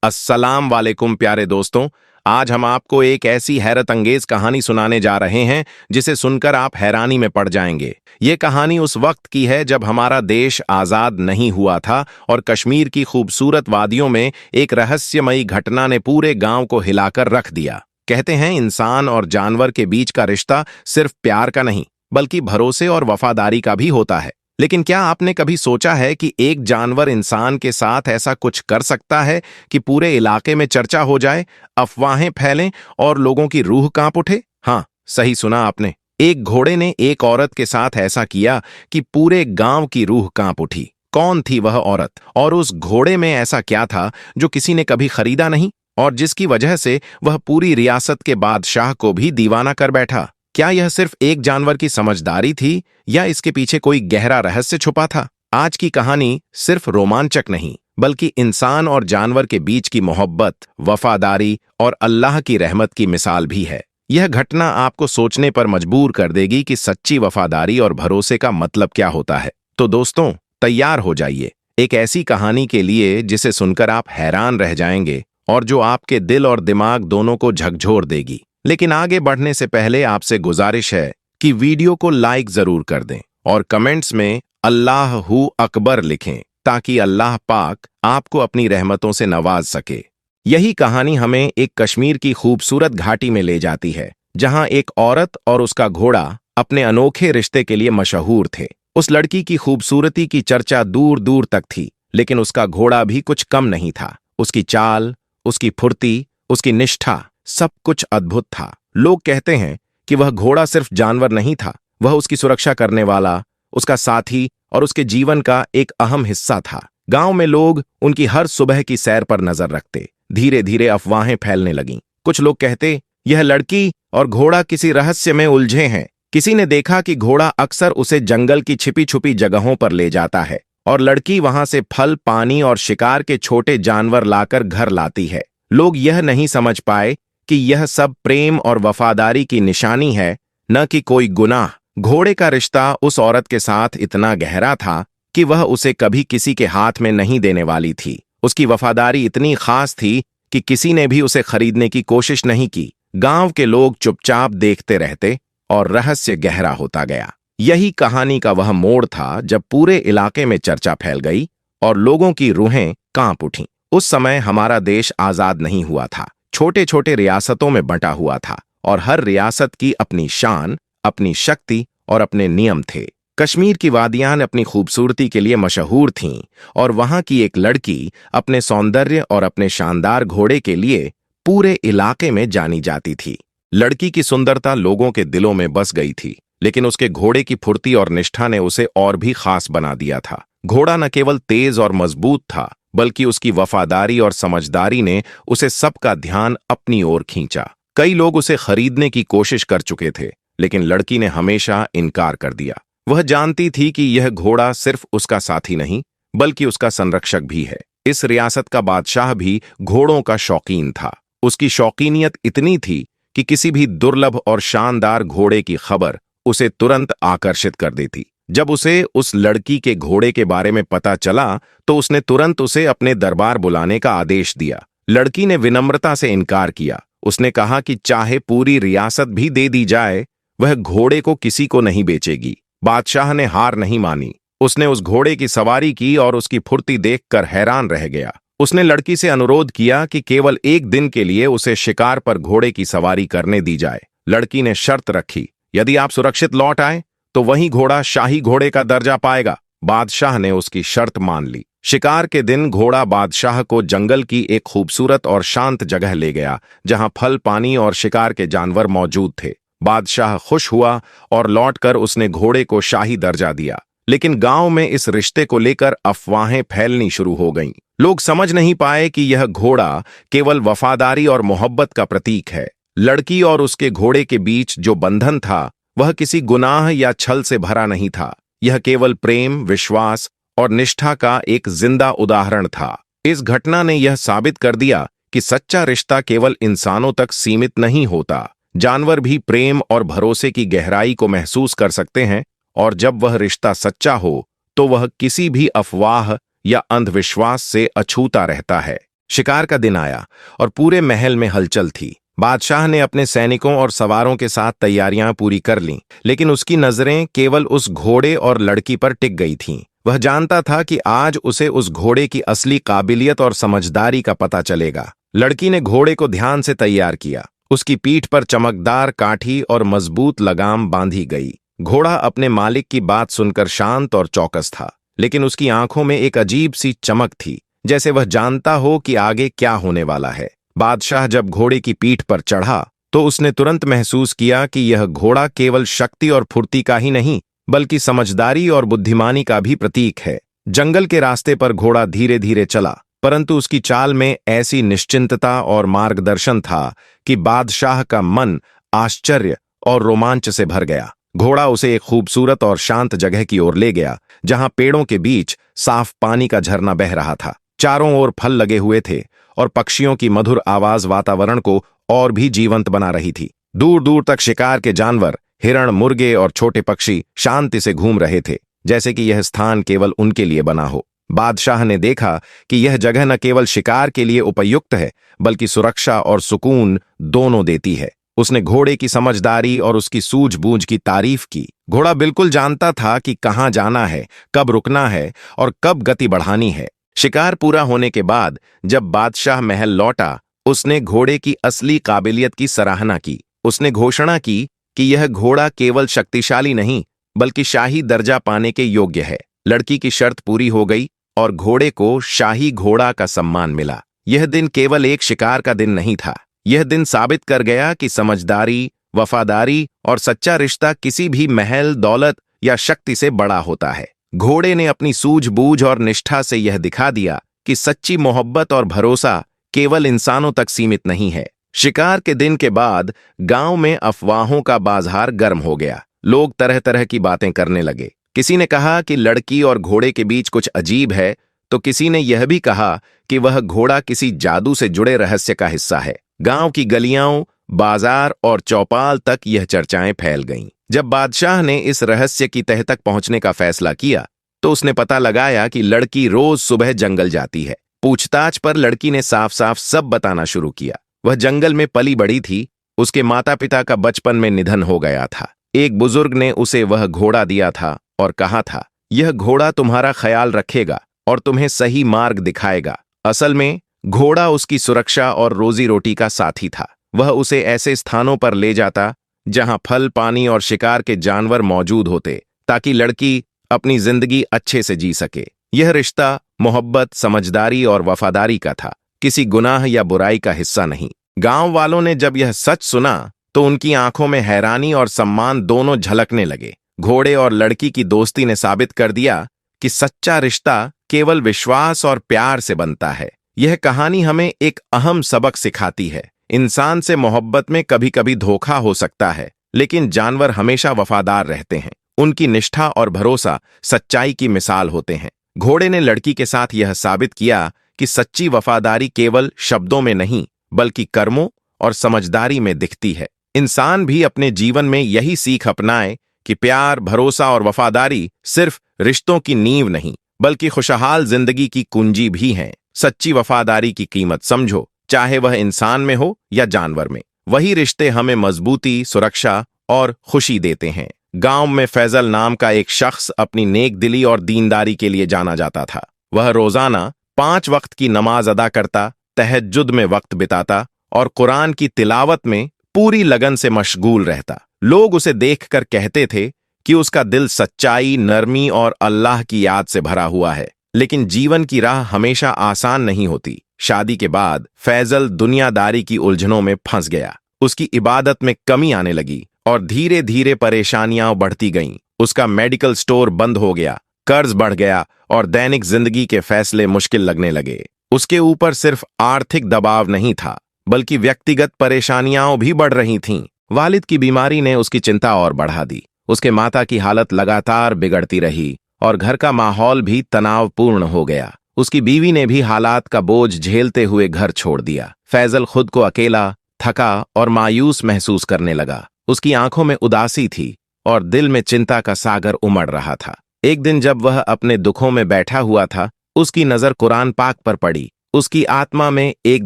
अस्सलाम वालेकुम प्यारे दोस्तों। आज हम आपको एक ऐसी हैरत अंगेज कहानी सुनाने जा रहे हैं जिसे सुनकर आप हैरानी में पड़ जाएंगे। ये कहानी उस वक्त की है जब हमारा देश आजाद नहीं हुआ था और कश्मीर की खूबसूरत वादियों में एक रहस्यमयी घटना ने पूरे गांव को हिलाकर रख दिया। कहते हैं इंसान और जानवर के बीच का रिश्ता सिर्फ प्यार का नहीं बल्कि भरोसे और वफादारी का भी होता है। लेकिन क्या आपने कभी सोचा है कि एक जानवर इंसान के साथ ऐसा कुछ कर सकता है कि पूरे इलाके में चर्चा हो जाए, अफवाहें फैलें और लोगों की रूह कांप उठे? हाँ, सही सुना आपने। एक घोड़े ने एक औरत के साथ ऐसा किया कि पूरे गांव की रूह कांप उठी। कौन थी वह औरत और उस घोड़े में ऐसा क्या था जो किसी ने कभी खरीदा नहीं और जिसकी वजह से वह पूरी रियासत के बादशाह को भी दीवाना कर बैठा? क्या यह सिर्फ एक जानवर की समझदारी थी या इसके पीछे कोई गहरा रहस्य छुपा था? आज की कहानी सिर्फ रोमांचक नहीं बल्कि इंसान और जानवर के बीच की मोहब्बत, वफादारी और अल्लाह की रहमत की मिसाल भी है। यह घटना आपको सोचने पर मजबूर कर देगी कि सच्ची वफादारी और भरोसे का मतलब क्या होता है। तो दोस्तों, तैयार हो जाइए एक ऐसी कहानी के लिए जिसे सुनकर आप हैरान रह जाएंगे और जो आपके दिल और दिमाग दोनों को झकझोर देगी। लेकिन आगे बढ़ने से पहले आपसे गुजारिश है कि वीडियो को लाइक जरूर कर दें और कमेंट्स में अल्लाह हू अकबर लिखें ताकि अल्लाह पाक आपको अपनी रहमतों से नवाज सके। यही कहानी हमें एक कश्मीर की खूबसूरत घाटी में ले जाती है जहां एक औरत और उसका घोड़ा अपने अनोखे रिश्ते के लिए मशहूर थे। उस लड़की की खूबसूरती की चर्चा दूर दूर तक थी, लेकिन उसका घोड़ा भी कुछ कम नहीं था। उसकी चाल, उसकी फुर्ती, उसकी निष्ठा, सब कुछ अद्भुत था। लोग कहते हैं कि वह घोड़ा सिर्फ जानवर नहीं था, वह उसकी सुरक्षा करने वाला, उसका साथी और उसके जीवन का एक अहम हिस्सा था। गांव में लोग उनकी हर सुबह की सैर पर नजर रखते। धीरे धीरे अफवाहें फैलने लगीं। कुछ लोग कहते यह लड़की और घोड़ा किसी रहस्य में उलझे हैं। किसी ने देखा कि घोड़ा अक्सर उसे जंगल की छिपी छुपी जगहों पर ले जाता है और लड़की वहां से फल, पानी और शिकार के छोटे जानवर लाकर घर लाती है। लोग यह नहीं समझ पाए कि यह सब प्रेम और वफादारी की निशानी है, न कि कोई गुनाह। घोड़े का रिश्ता उस औरत के साथ इतना गहरा था कि वह उसे कभी किसी के हाथ में नहीं देने वाली थी। उसकी वफादारी इतनी खास थी कि किसी ने भी उसे खरीदने की कोशिश नहीं की। गांव के लोग चुपचाप देखते रहते और रहस्य गहरा होता गया। यही कहानी का वह मोड़ था जब पूरे इलाके में चर्चा फैल गई और लोगों की रूहें कांप उठीं। उस समय हमारा देश आजाद नहीं हुआ था, छोटे छोटे रियासतों में बंटा हुआ था और हर रियासत की अपनी शान, अपनी शक्ति और अपने नियम थे। कश्मीर की वादियां अपनी खूबसूरती के लिए मशहूर थीं और वहां की एक लड़की अपने सौंदर्य और अपने शानदार घोड़े के लिए पूरे इलाके में जानी जाती थी। लड़की की सुंदरता लोगों के दिलों में बस गई थी, लेकिन उसके घोड़े की फुर्ती और निष्ठा ने उसे और भी खास बना दिया था। घोड़ा न केवल तेज और मजबूत था बल्कि उसकी वफादारी और समझदारी ने उसे सबका ध्यान अपनी ओर खींचा। कई लोग उसे खरीदने की कोशिश कर चुके थे, लेकिन लड़की ने हमेशा इनकार कर दिया। वह जानती थी कि यह घोड़ा सिर्फ उसका साथी नहीं बल्कि उसका संरक्षक भी है। इस रियासत का बादशाह भी घोड़ों का शौकीन था। उसकी शौकीनियत इतनी थी कि किसी भी दुर्लभ और शानदार घोड़े की खबर उसे तुरंत आकर्षित कर देती। जब उसे उस लड़की के घोड़े के बारे में पता चला तो उसने तुरंत उसे अपने दरबार बुलाने का आदेश दिया। लड़की ने विनम्रता से इनकार किया। उसने कहा कि चाहे पूरी रियासत भी दे दी जाए, वह घोड़े को किसी को नहीं बेचेगी। बादशाह ने हार नहीं मानी। उसने उस घोड़े की सवारी की और उसकी फुर्ती देखकर हैरान रह गया। उसने लड़की से अनुरोध किया कि केवल एक दिन के लिए उसे शिकार पर घोड़े की सवारी करने दी जाए। लड़की ने शर्त रखी, यदि आप सुरक्षित लौट आए तो वही घोड़ा शाही घोड़े का दर्जा पाएगा। बादशाह ने उसकी शर्त मान ली। शिकार के दिन घोड़ा बादशाह को जंगल की एक खूबसूरत और शांत जगह ले गया जहां फल, पानी और शिकार के जानवर मौजूद थे। बादशाह खुश हुआ और लौटकर उसने घोड़े को शाही दर्जा दिया। लेकिन गांव में इस रिश्ते को लेकर अफवाहें फैलनी शुरू हो गईं। लोग समझ नहीं पाए कि यह घोड़ा केवल वफादारी और मोहब्बत का प्रतीक है। लड़की और उसके घोड़े के बीच जो बंधन था वह किसी गुनाह या छल से भरा नहीं था। यह केवल प्रेम, विश्वास और निष्ठा का एक जिंदा उदाहरण था। इस घटना ने यह साबित कर दिया कि सच्चा रिश्ता केवल इंसानों तक सीमित नहीं होता। जानवर भी प्रेम और भरोसे की गहराई को महसूस कर सकते हैं और जब वह रिश्ता सच्चा हो तो वह किसी भी अफवाह या अंधविश्वास से अछूता रहता है। शिकार का दिन आया और पूरे महल में हलचल थी। बादशाह ने अपने सैनिकों और सवारों के साथ तैयारियां पूरी कर लीं, लेकिन उसकी नजरें केवल उस घोड़े और लड़की पर टिक गई थीं। वह जानता था कि आज उसे उस घोड़े की असली काबिलियत और समझदारी का पता चलेगा। लड़की ने घोड़े को ध्यान से तैयार किया। उसकी पीठ पर चमकदार काठी और मजबूत लगाम बांधी गई। घोड़ा अपने मालिक की बात सुनकर शांत और चौकस था, लेकिन उसकी आंखों में एक अजीब सी चमक थी, जैसे वह जानता हो कि आगे क्या होने वाला है। बादशाह जब घोड़े की पीठ पर चढ़ा तो उसने तुरंत महसूस किया कि यह घोड़ा केवल शक्ति और फुर्ती का ही नहीं, बल्कि समझदारी और बुद्धिमानी का भी प्रतीक है। जंगल के रास्ते पर घोड़ा धीरे धीरे चला, परंतु उसकी चाल में ऐसी निश्चिंतता और मार्गदर्शन था कि बादशाह का मन आश्चर्य और रोमांच से भर गया। घोड़ा उसे एक खूबसूरत और शांत जगह की ओर ले गया, जहां पेड़ों के बीच साफ पानी का झरना बह रहा था। चारों ओर फल लगे हुए थे और पक्षियों की मधुर आवाज वातावरण को और भी जीवंत बना रही थी। दूर दूर तक शिकार के जानवर, हिरण, मुर्गे और छोटे पक्षी शांति से घूम रहे थे, जैसे कि यह स्थान केवल उनके लिए बना हो। बादशाह ने देखा कि यह जगह न केवल शिकार के लिए उपयुक्त है, बल्कि सुरक्षा और सुकून दोनों देती है। उसने घोड़े की समझदारी और उसकी सूझबूझ की तारीफ की। घोड़ा बिल्कुल जानता था कि कहाँ जाना है, कब रुकना है और कब गति बढ़ानी है। शिकार पूरा होने के बाद जब बादशाह महल लौटा, उसने घोड़े की असली काबिलियत की सराहना की। उसने घोषणा की कि यह घोड़ा केवल शक्तिशाली नहीं, बल्कि शाही दर्जा पाने के योग्य है। लड़की की शर्त पूरी हो गई और घोड़े को शाही घोड़ा का सम्मान मिला। यह दिन केवल एक शिकार का दिन नहीं था। यह दिन साबित कर गया कि समझदारी, वफादारी और सच्चा रिश्ता किसी भी महल, दौलत या शक्ति से बड़ा होता है। घोड़े ने अपनी सूझबूझ और निष्ठा से यह दिखा दिया कि सच्ची मोहब्बत और भरोसा केवल इंसानों तक सीमित नहीं है। शिकार के दिन के बाद गांव में अफवाहों का बाजार गर्म हो गया। लोग तरह तरह की बातें करने लगे। किसी ने कहा कि लड़की और घोड़े के बीच कुछ अजीब है, तो किसी ने यह भी कहा कि वह घोड़ा किसी जादू से जुड़े रहस्य का हिस्सा है। गांव की गलियां, बाजार और चौपाल तक यह चर्चाएं फैल गईं। जब बादशाह ने इस रहस्य की तह तक पहुंचने का फैसला किया, तो उसने पता लगाया कि लड़की रोज सुबह जंगल जाती है। पूछताछ पर लड़की ने साफ साफ सब बताना शुरू किया। वह जंगल में पली बड़ी थी। उसके माता पिता का बचपन में निधन हो गया था। एक बुजुर्ग ने उसे वह घोड़ा दिया था और कहा था, यह घोड़ा तुम्हारा ख्याल रखेगा और तुम्हें सही मार्ग दिखाएगा। असल में घोड़ा उसकी सुरक्षा और रोजी रोटी का साथी था। वह उसे ऐसे स्थानों पर ले जाता जहां फल, पानी और शिकार के जानवर मौजूद होते, ताकि लड़की अपनी जिंदगी अच्छे से जी सके। यह रिश्ता मोहब्बत, समझदारी और वफादारी का था, किसी गुनाह या बुराई का हिस्सा नहीं। गांव वालों ने जब यह सच सुना तो उनकी आंखों में हैरानी और सम्मान दोनों झलकने लगे। घोड़े और लड़की की दोस्ती ने साबित कर दिया कि सच्चा रिश्ता केवल विश्वास और प्यार से बनता है। यह कहानी हमें एक अहम सबक सिखाती है। इंसान से मोहब्बत में कभी कभी धोखा हो सकता है, लेकिन जानवर हमेशा वफादार रहते हैं। उनकी निष्ठा और भरोसा सच्चाई की मिसाल होते हैं। घोड़े ने लड़की के साथ यह साबित किया कि सच्ची वफादारी केवल शब्दों में नहीं, बल्कि कर्मों और समझदारी में दिखती है। इंसान भी अपने जीवन में यही सीख अपनाए कि प्यार, भरोसा और वफादारी सिर्फ रिश्तों की नींव नहीं, बल्कि खुशहाल जिंदगी की कुंजी भी हैं। सच्ची वफादारी की कीमत समझो, चाहे वह इंसान में हो या जानवर में। वही रिश्ते हमें मजबूती, सुरक्षा और खुशी देते हैं। गांव में फैजल नाम का एक शख्स अपनी नेक दिली और दीनदारी के लिए जाना जाता था। वह रोजाना 5 वक्त की नमाज अदा करता, तहज्जुद में वक्त बिताता और कुरान की तिलावत में पूरी लगन से मशगूल रहता। लोग उसे देखकर कहते थे कि उसका दिल सच्चाई, नरमी और अल्लाह की याद से भरा हुआ है। लेकिन जीवन की राह हमेशा आसान नहीं होती। शादी के बाद फैजल दुनियादारी की उलझनों में फंस गया। उसकी इबादत में कमी आने लगी और धीरे धीरे परेशानियां बढ़ती गईं। उसका मेडिकल स्टोर बंद हो गया, कर्ज बढ़ गया और दैनिक जिंदगी के फैसले मुश्किल लगने लगे। उसके ऊपर सिर्फ आर्थिक दबाव नहीं था, बल्कि व्यक्तिगत परेशानियां भी बढ़ रही थीं। वालिद की बीमारी ने उसकी चिंता और बढ़ा दी। उसके माता की हालत लगातार बिगड़ती रही और घर का माहौल भी तनावपूर्ण हो गया। उसकी बीवी ने भी हालात का बोझ झेलते हुए घर छोड़ दिया। फैजल खुद को अकेला, थका और मायूस महसूस करने लगा। उसकी आंखों में उदासी थी और दिल में चिंता का सागर उमड़ रहा था। एक दिन जब वह अपने दुखों में बैठा हुआ था, उसकी नजर कुरान पाक पर पड़ी। उसकी आत्मा में एक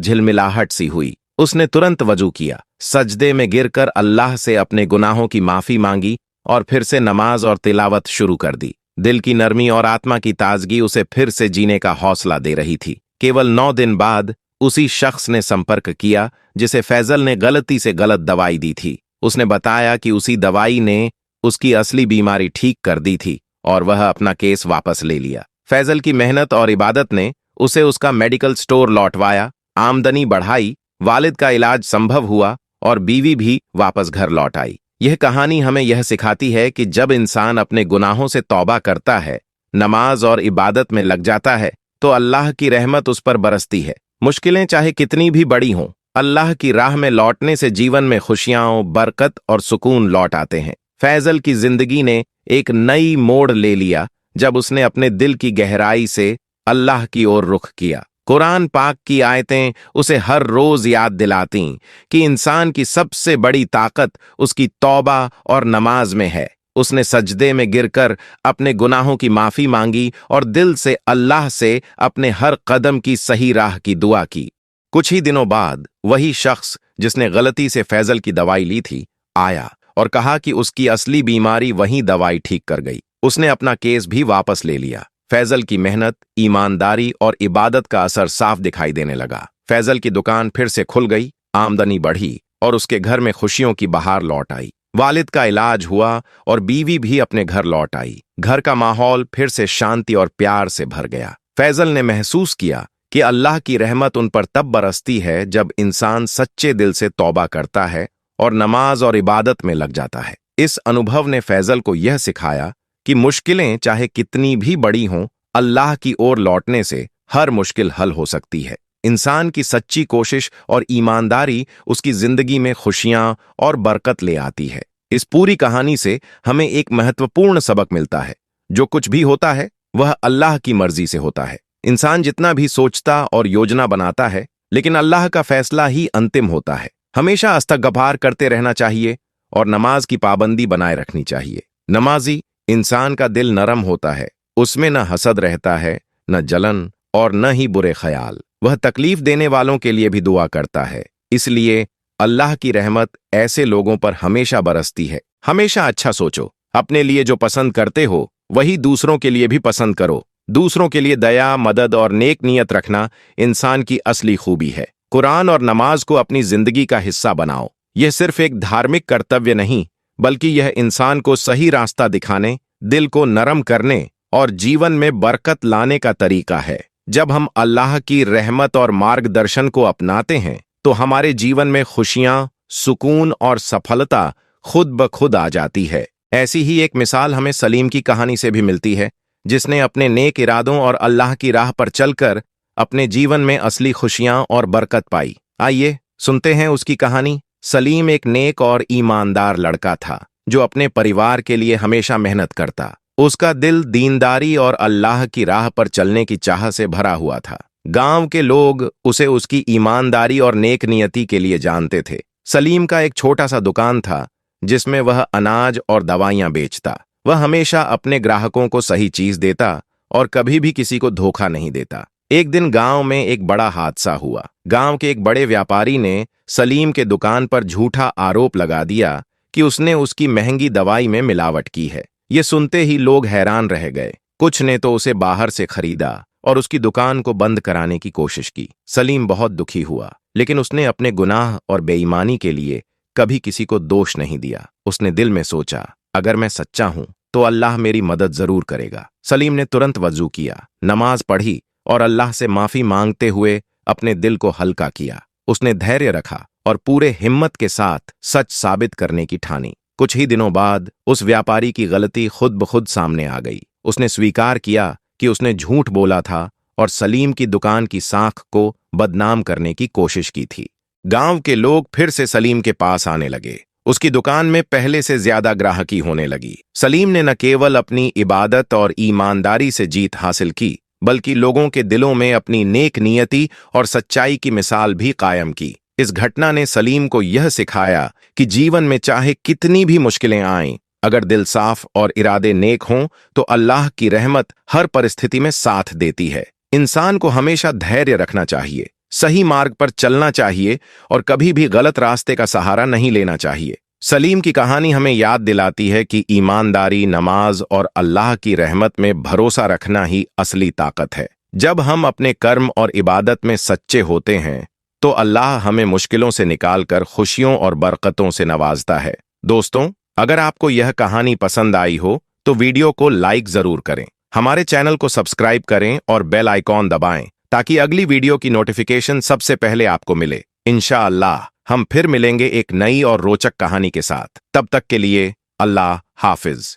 झिलमिलाहट सी हुई। उसने तुरंत वजू किया, सजदे में गिरकर अल्लाह से अपने गुनाहों की माफी मांगी और फिर से नमाज और तिलावत शुरू कर दी। दिल की नरमी और आत्मा की ताजगी उसे फिर से जीने का हौसला दे रही थी। केवल 9 दिन बाद उसी शख्स ने संपर्क किया जिसे फैजल ने गलती से गलत दवाई दी थी। उसने बताया कि उसी दवाई ने उसकी असली बीमारी ठीक कर दी थी और वह अपना केस वापस ले लिया। फैजल की मेहनत और इबादत ने उसे उसका मेडिकल स्टोर लौटवाया, आमदनी बढ़ाई, वालिद का इलाज संभव हुआ और बीवी भी वापस घर लौट आई। यह कहानी हमें यह सिखाती है कि जब इंसान अपने गुनाहों से तौबा करता है, नमाज और इबादत में लग जाता है, तो अल्लाह की रहमत उस पर बरसती है। मुश्किलें चाहे कितनी भी बड़ी हों, अल्लाह की राह में लौटने से जीवन में खुशियां, बरकत और सुकून लौट आते हैं। फैजल की जिंदगी ने एक नई मोड़ ले लिया जब उसने अपने दिल की गहराई से अल्लाह की ओर रुख किया। कुरान पाक की आयतें उसे हर रोज याद दिलाती कि इंसान की सबसे बड़ी ताकत उसकी तौबा और नमाज में है। उसने सजदे में गिरकर अपने गुनाहों की माफी मांगी और दिल से अल्लाह से अपने हर कदम की सही राह की दुआ की। कुछ ही दिनों बाद वही शख्स जिसने गलती से फैजल की दवाई ली थी आया और कहा कि उसकी असली बीमारी वही दवाई ठीक कर गई। उसने अपना केस भी वापस ले लिया। फैजल की मेहनत, ईमानदारी और इबादत का असर साफ दिखाई देने लगा। फैजल की दुकान फिर से खुल गई, आमदनी बढ़ी और उसके घर में खुशियों की बहार लौट आई। वालिद का इलाज हुआ और बीवी भी अपने घर लौट आई। घर का माहौल फिर से शांति और प्यार से भर गया। फैजल ने महसूस किया कि अल्लाह की रहमत उन पर तब बरसती है जब इंसान सच्चे दिल से तौबा करता है और नमाज और इबादत में लग जाता है। इस अनुभव ने फैजल को यह सिखाया कि मुश्किलें चाहे कितनी भी बड़ी हों, अल्लाह की ओर लौटने से हर मुश्किल हल हो सकती है। इंसान की सच्ची कोशिश और ईमानदारी उसकी जिंदगी में खुशियां और बरकत ले आती है। इस पूरी कहानी से हमें एक महत्वपूर्ण सबक मिलता है, जो कुछ भी होता है वह अल्लाह की मर्जी से होता है। इंसान जितना भी सोचता और योजना बनाता है, लेकिन अल्लाह का फैसला ही अंतिम होता है। हमेशा इस्तग़फ़ार करते रहना चाहिए और नमाज की पाबंदी बनाए रखनी चाहिए। नमाजी इंसान का दिल नरम होता है, उसमें न हसद रहता है, न जलन और न ही बुरे ख्याल। वह तकलीफ देने वालों के लिए भी दुआ करता है। इसलिए अल्लाह की रहमत ऐसे लोगों पर हमेशा बरसती है। हमेशा अच्छा सोचो, अपने लिए जो पसंद करते हो वही दूसरों के लिए भी पसंद करो। दूसरों के लिए दया, मदद और नेक नियत रखना इंसान की असली खूबी है। कुरान और नमाज को अपनी जिंदगी का हिस्सा बनाओ। यह सिर्फ एक धार्मिक कर्तव्य नहीं, बल्कि यह इंसान को सही रास्ता दिखाने, दिल को नरम करने और जीवन में बरकत लाने का तरीका है। जब हम अल्लाह की रहमत और मार्गदर्शन को अपनाते हैं, तो हमारे जीवन में खुशियां, सुकून और सफलता खुद ब खुद आ जाती है। ऐसी ही एक मिसाल हमें सलीम की कहानी से भी मिलती है, जिसने अपने नेक इरादों और अल्लाह की राह पर चलकर अपने जीवन में असली खुशियां और बरकत पाई। आइए सुनते हैं उसकी कहानी। सलीम एक नेक और ईमानदार लड़का था, जो अपने परिवार के लिए हमेशा मेहनत करता। उसका दिल दीनदारी और अल्लाह की राह पर चलने की चाह से भरा हुआ था। गांव के लोग उसे उसकी ईमानदारी और नेक नियति के लिए जानते थे। सलीम का एक छोटा सा दुकान था, जिसमें वह अनाज और दवाइयां बेचता। वह हमेशा अपने ग्राहकों को सही चीज देता और कभी भी किसी को धोखा नहीं देता। एक दिन गांव में एक बड़ा हादसा हुआ। गांव के एक बड़े व्यापारी ने सलीम के दुकान पर झूठा आरोप लगा दिया कि उसने उसकी महंगी दवाई में मिलावट की है। ये सुनते ही लोग हैरान रह गए। कुछ ने तो उसे बाहर से खरीदा और उसकी दुकान को बंद कराने की कोशिश की। सलीम बहुत दुखी हुआ, लेकिन उसने अपने गुनाह और बेईमानी के लिए कभी किसी को दोष नहीं दिया। उसने दिल में सोचा, अगर मैं सच्चा हूं तो अल्लाह मेरी मदद जरूर करेगा। सलीम ने तुरंत वजू किया, नमाज पढ़ी और अल्लाह से माफी मांगते हुए अपने दिल को हल्का किया। उसने धैर्य रखा और पूरे हिम्मत के साथ सच साबित करने की ठानी। कुछ ही दिनों बाद उस व्यापारी की गलती खुद ब खुद सामने आ गई। उसने स्वीकार किया कि उसने झूठ बोला था और सलीम की दुकान की साख को बदनाम करने की कोशिश की थी। गांव के लोग फिर से सलीम के पास आने लगे। उसकी दुकान में पहले से ज्यादा ग्राहकी होने लगी। सलीम ने न केवल अपनी इबादत और ईमानदारी से जीत हासिल की, बल्कि लोगों के दिलों में अपनी नेक नियति और सच्चाई की मिसाल भी कायम की। इस घटना ने सलीम को यह सिखाया कि जीवन में चाहे कितनी भी मुश्किलें आएं, अगर दिल साफ और इरादे नेक हों तो अल्लाह की रहमत हर परिस्थिति में साथ देती है। इंसान को हमेशा धैर्य रखना चाहिए, सही मार्ग पर चलना चाहिए और कभी भी गलत रास्ते का सहारा नहीं लेना चाहिए। सलीम की कहानी हमें याद दिलाती है कि ईमानदारी, नमाज और अल्लाह की रहमत में भरोसा रखना ही असली ताकत है। जब हम अपने कर्म और इबादत में सच्चे होते हैं तो अल्लाह हमें मुश्किलों से निकालकर खुशियों और बरकतों से नवाजता है। दोस्तों, अगर आपको यह कहानी पसंद आई हो तो वीडियो को लाइक जरूर करें, हमारे चैनल को सब्सक्राइब करें और बेल आइकॉन दबाएं ताकि अगली वीडियो की नोटिफिकेशन सबसे पहले आपको मिले। इंशाअल्लाह हम फिर मिलेंगे एक नई और रोचक कहानी के साथ। तब तक के लिए अल्लाह हाफिज।